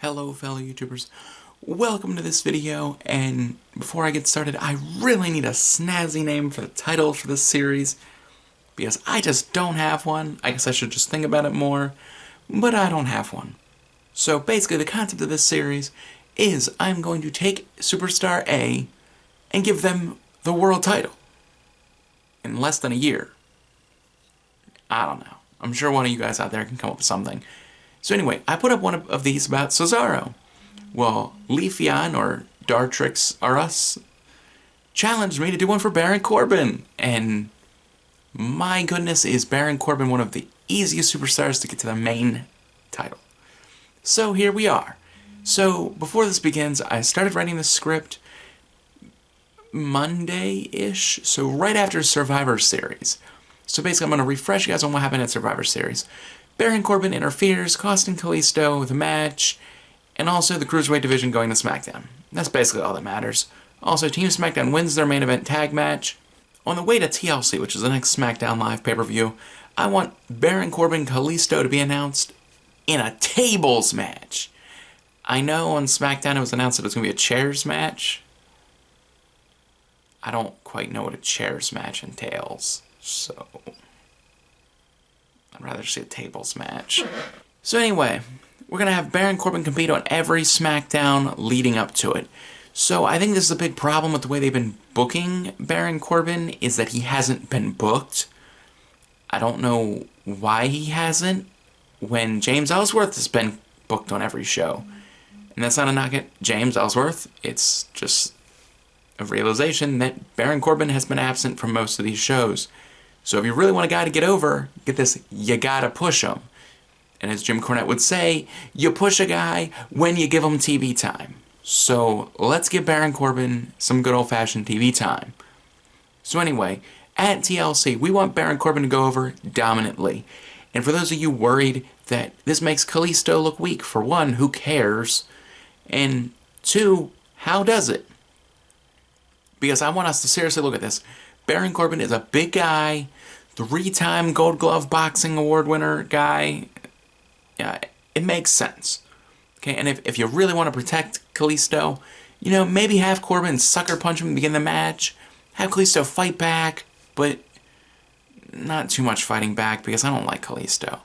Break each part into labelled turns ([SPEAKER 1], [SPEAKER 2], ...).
[SPEAKER 1] Hello fellow YouTubers, welcome to this video, and before I get started, I really need a snazzy name for the title for this series, because I just don't have one. I guess I should just think about it more, but I don't have one. So basically the concept of this series is I'm going to take Superstar A and give them the world title in less than a year. I don't know. I'm sure one of you guys out there can come up with something. So anyway, I put up one of these about Cesaro. Well, Leafeon, or Dartrix R Us, challenged me to do one for Baron Corbin. And my goodness, is Baron Corbin one of the easiest superstars to get to the main title. So here we are. So before this begins, I started writing the script Monday-ish, so right after Survivor Series. So basically I'm going to refresh you guys on what happened at Survivor Series. Baron Corbin interferes, costing Kalisto the match, and also the Cruiserweight division going to SmackDown. That's basically all that matters. Also, Team SmackDown wins their main event tag match. On the way to TLC, which is the next SmackDown Live pay-per-view, I want Baron Corbin Kalisto to be announced in a tables match. I know on SmackDown it was announced that it was going to be a chairs match. I don't quite know what a chairs match entails, so I'd rather see a tables match. So anyway, we're going to have Baron Corbin compete on every SmackDown leading up to it. So I think this is a big problem with the way they've been booking Baron Corbin, is that he hasn't been booked. I don't know why he hasn't, when James Ellsworth has been booked on every show. And that's not a knock at James Ellsworth, it's just a realization that Baron Corbin has been absent from most of these shows. So if you really want a guy to get over, get this, you gotta push him. And as Jim Cornette would say, you push a guy when you give him TV time. So let's give Baron Corbin some good old-fashioned TV time. So anyway, at TLC, we want Baron Corbin to go over dominantly. And for those of you worried that this makes Kalisto look weak, for one, who cares? And two, how does it? Because I want us to seriously look at this. Baron Corbin is a big guy, 3-time Gold Glove Boxing Award winner guy. Yeah, it makes sense. Okay, and if you really want to protect Kalisto, you know, maybe have Corbin sucker punch him to begin the match, have Kalisto fight back, but not too much fighting back because I don't like Kalisto.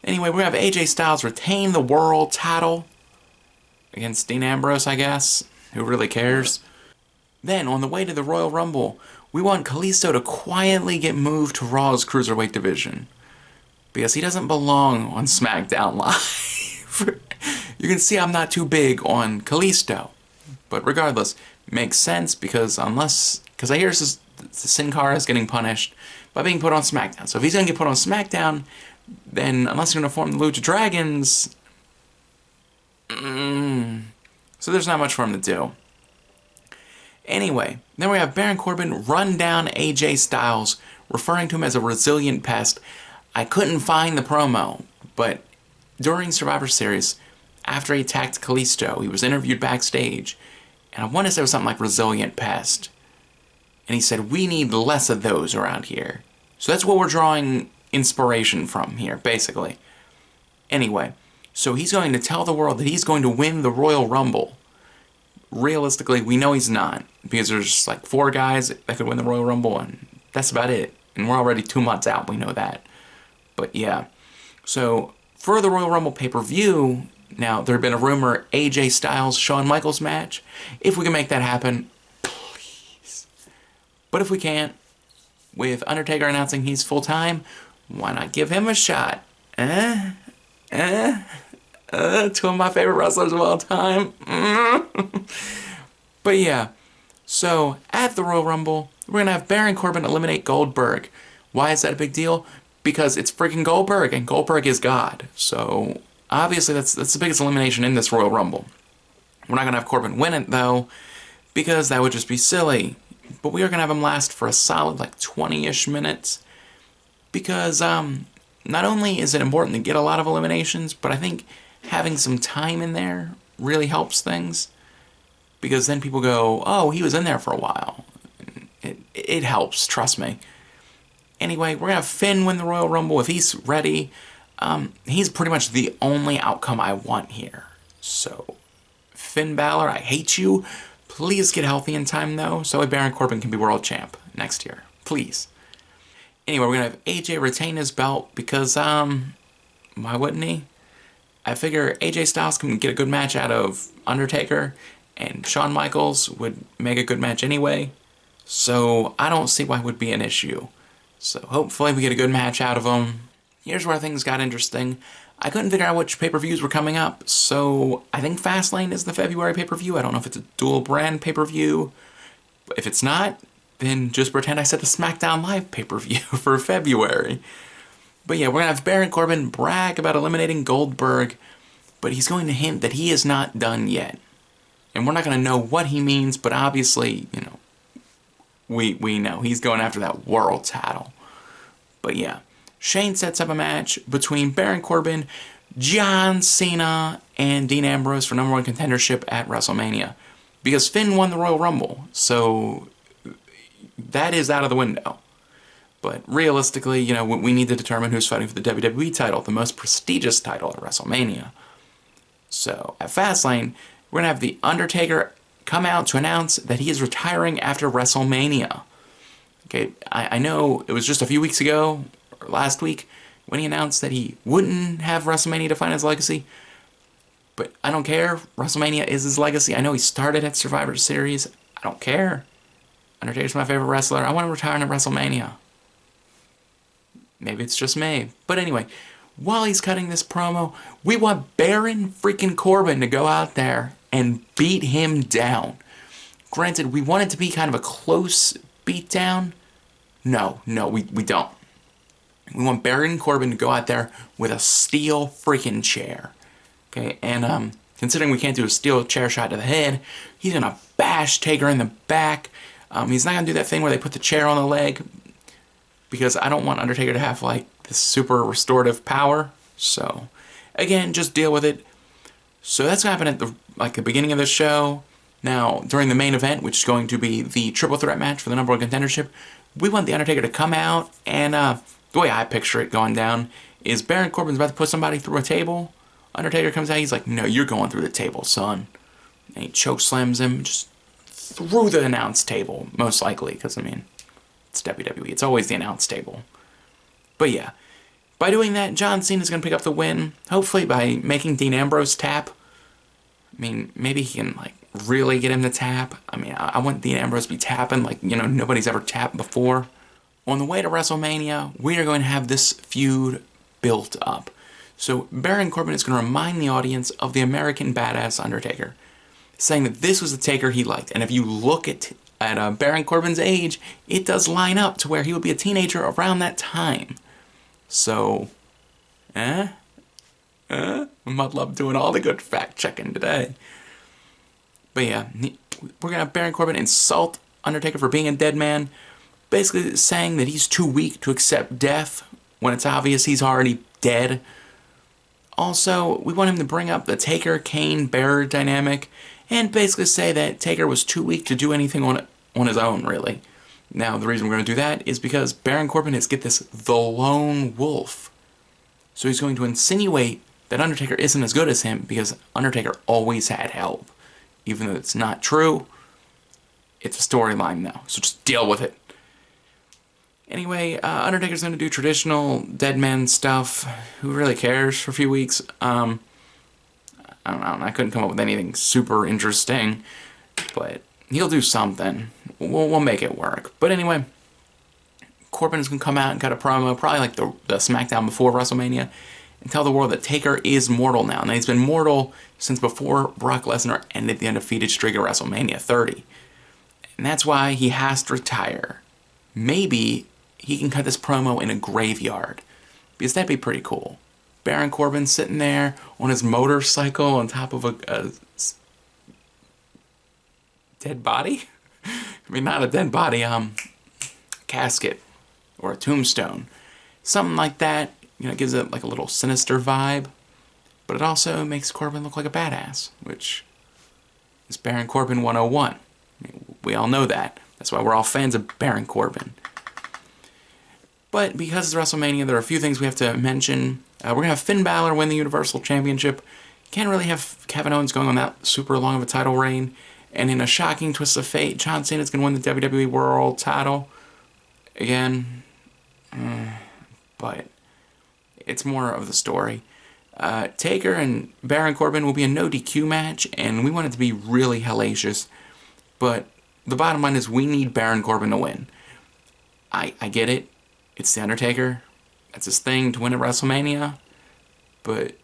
[SPEAKER 1] Anyway, we're going to have AJ Styles retain the world title against Dean Ambrose, I guess. Who really cares? Then, on the way to the Royal Rumble, we want Kalisto to quietly get moved to Raw's Cruiserweight division, because he doesn't belong on SmackDown Live. You can see I'm not too big on Kalisto, but regardless, makes sense because I hear Sin Cara is getting punished by being put on SmackDown. So if he's going to get put on SmackDown, then unless you're going to form the Lucha Dragons, so there's not much for him to do. Anyway, then we have Baron Corbin run down AJ Styles, referring to him as a resilient pest. I couldn't find the promo, but during Survivor Series, after he attacked Kalisto, he was interviewed backstage, and I want to say it was something like resilient pest. And he said, we need less of those around here. So that's what we're drawing inspiration from here, basically. Anyway, so he's going to tell the world that he's going to win the Royal Rumble. Realistically, we know he's not, because there's like 4 guys that could win the Royal Rumble, and that's about it. And we're already 2 months out, we know that. But yeah, so for the Royal Rumble pay-per-view, now there had been a rumor AJ Styles Shawn Michaels match. If we can make that happen, please. But if we can't, with Undertaker announcing he's full-time, why not give him a shot? Two of my favorite wrestlers of all time. But yeah, so at the Royal Rumble, we're going to have Baron Corbin eliminate Goldberg. Why is that a big deal? Because it's freaking Goldberg, and Goldberg is God. So obviously that's the biggest elimination in this Royal Rumble. We're not going to have Corbin win it, though, because that would just be silly. But we are going to have him last for a solid, like, 20-ish minutes. Because not only is it important to get a lot of eliminations, but I think having some time in there really helps things, because then people go, oh, he was in there for a while. It helps, trust me. Anyway, we're going to have Finn win the Royal Rumble if he's ready. He's pretty much the only outcome I want here. So, Finn Balor, I hate you. Please get healthy in time, though, so Baron Corbin can be world champ next year. Please. Anyway, we're gonna have AJ retain his belt because, why wouldn't he? I figure AJ Styles can get a good match out of Undertaker, and Shawn Michaels would make a good match anyway. So I don't see why it would be an issue. So hopefully we get a good match out of them. Here's where things got interesting. I couldn't figure out which pay-per-views were coming up, so I think Fastlane is the February pay-per-view. I don't know if it's a dual brand pay-per-view. If it's not, then just pretend I said the SmackDown Live pay-per-view for February. But yeah, we're going to have Baron Corbin brag about eliminating Goldberg, but he's going to hint that he is not done yet. And we're not going to know what he means, but obviously, you know, we know he's going after that world title. But yeah, Shane sets up a match between Baron Corbin, John Cena, and Dean Ambrose for #1 contendership at WrestleMania. Because Finn won the Royal Rumble, so that is out of the window. But realistically, you know, we need to determine who's fighting for the WWE title, the most prestigious title at WrestleMania. So, at Fastlane, we're going to have The Undertaker come out to announce that he is retiring after WrestleMania. Okay, I know it was just a few weeks ago, or last week, when he announced that he wouldn't have WrestleMania define his legacy. But I don't care. WrestleMania is his legacy. I know he started at Survivor Series. I don't care. Undertaker's my favorite wrestler. I want him retiring at WrestleMania. Maybe it's just me. But anyway, while he's cutting this promo, we want Baron freaking Corbin to go out there and beat him down. Granted, we want it to be kind of a close beatdown. No, we don't. We want Baron Corbin to go out there with a steel freaking chair. Okay, and considering we can't do a steel chair shot to the head, he's going to bash Taker in the back. He's not going to do that thing where they put the chair on the leg, because I don't want Undertaker to have, like, this super restorative power. So, again, just deal with it. So that's going to happen at the beginning of the show. Now, during the main event, which is going to be the triple threat match for the #1 contendership, we want The Undertaker to come out, and the way I picture it going down is Baron Corbin's about to put somebody through a table. Undertaker comes out, he's like, no, you're going through the table, son. And he chokeslams him just through the announce table, most likely, because, I mean, it's WWE. It's always the announce table. But yeah, by doing that, John Cena is going to pick up the win, hopefully by making Dean Ambrose tap. I mean, maybe he can, like, really get him to tap. I mean, I want Dean Ambrose to be tapping like, you know, nobody's ever tapped before. On the way to WrestleMania, we are going to have this feud built up. So Baron Corbin is going to remind the audience of the American Badass Undertaker, saying that this was the Taker he liked. And if you look at Baron Corbin's age, it does line up to where he would be a teenager around that time. So, Mudlub doing all the good fact-checking today. But yeah, we're going to have Baron Corbin insult Undertaker for being a dead man, basically saying that he's too weak to accept death when it's obvious he's already dead. Also, we want him to bring up the Taker-Kane-Bearer dynamic and basically say that Taker was too weak to do anything on his own, really. Now, the reason we're going to do that is because Baron Corbin is, get this, the lone wolf. So he's going to insinuate that Undertaker isn't as good as him because Undertaker always had help. Even though it's not true, it's a storyline now, so just deal with it. Anyway, Undertaker's going to do traditional dead man stuff. Who really cares for a few weeks? I don't know, I couldn't come up with anything super interesting, but he'll do something. We'll make it work. But anyway, Corbin's going to come out and cut a promo, probably like the SmackDown before WrestleMania, and tell the world that Taker is mortal now. Now, he's been mortal since before Brock Lesnar ended the undefeated streak at WrestleMania 30. And that's why he has to retire. Maybe he can cut this promo in a graveyard, because that'd be pretty cool. Baron Corbin sitting there on his motorcycle on top of a dead body? I mean, not a dead body, casket or a tombstone. Something like that, you know, gives it like a little sinister vibe, but it also makes Corbin look like a badass, which is Baron Corbin 101. I mean, we all know that. That's why we're all fans of Baron Corbin. But because it's WrestleMania, there are a few things we have to mention. We're going to have Finn Balor win the Universal Championship. Can't really have Kevin Owens going on that super long of a title reign. And in a shocking twist of fate, John Cena's going to win the WWE World title. Again, but it's more of the story. Taker and Baron Corbin will be a no DQ match, and we want it to be really hellacious. But the bottom line is we need Baron Corbin to win. I get it. It's The Undertaker. That's his thing to win at WrestleMania. But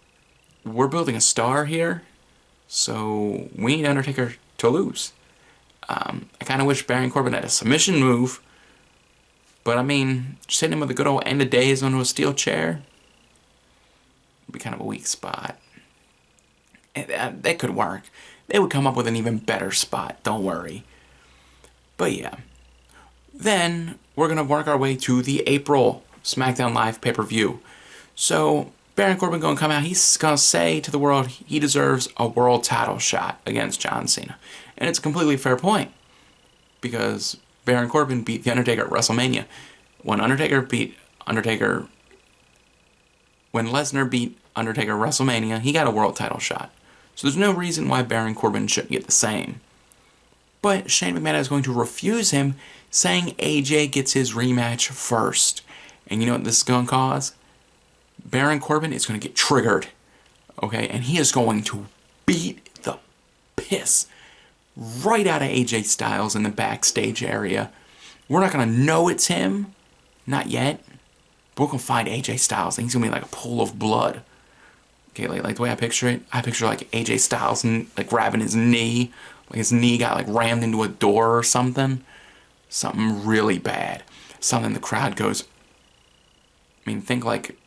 [SPEAKER 1] we're building a star here, so we need Undertaker to lose. I kind of wish Baron Corbin had a submission move, but I mean, just hitting him with a good old end of days onto a steel chair would be kind of a weak spot. That could work. They would come up with an even better spot, don't worry. But yeah. Then we're going to work our way to the April SmackDown Live pay-per-view. So Baron Corbin going to come out. He's going to say to the world he deserves a world title shot against John Cena. And it's a completely fair point. Because Baron Corbin beat The Undertaker at WrestleMania. When Lesnar beat Undertaker at WrestleMania, he got a world title shot. So there's no reason why Baron Corbin shouldn't get the same. But Shane McMahon is going to refuse him, saying AJ gets his rematch first. And you know what this is going to cause? Baron Corbin is going to get triggered. Okay? And he is going to beat the piss right out of AJ Styles in the backstage area. We're not going to know it's him. Not yet. But we're going to find AJ Styles, and he's going to be like a pool of blood. Okay, like the way I picture it, I picture like AJ Styles like grabbing his knee. Like his knee got like rammed into a door or something. Something really bad. Something the crowd goes... I mean, think like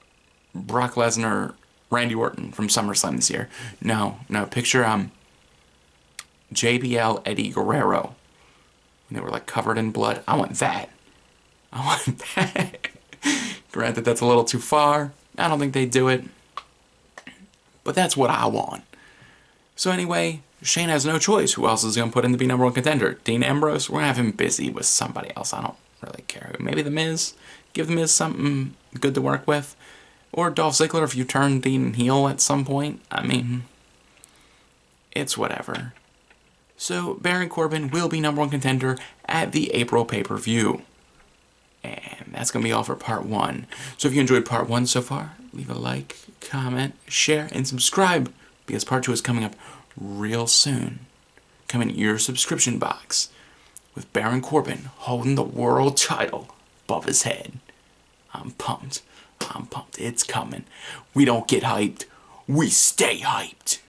[SPEAKER 1] Brock Lesnar, Randy Orton from SummerSlam this year. No, picture JBL Eddie Guerrero. And they were like covered in blood. I want that. Granted, that's a little too far. I don't think they do it. But that's what I want. So anyway, Shane has no choice. Who else is going to put in to be number one contender? Dean Ambrose? We're going to have him busy with somebody else. I don't really care. Maybe The Miz? Give The Miz something good to work with. Or Dolph Ziggler if you turn Dean heel at some point. I mean, it's whatever. So Baron Corbin will be number one contender at the April pay-per-view. And that's going to be all for part 1. So if you enjoyed part 1 so far, leave a like, comment, share, and subscribe, because part 2 is coming up real soon. Coming in your subscription box with Baron Corbin holding the world title above his head. I'm pumped. It's coming. We don't get hyped. We stay hyped.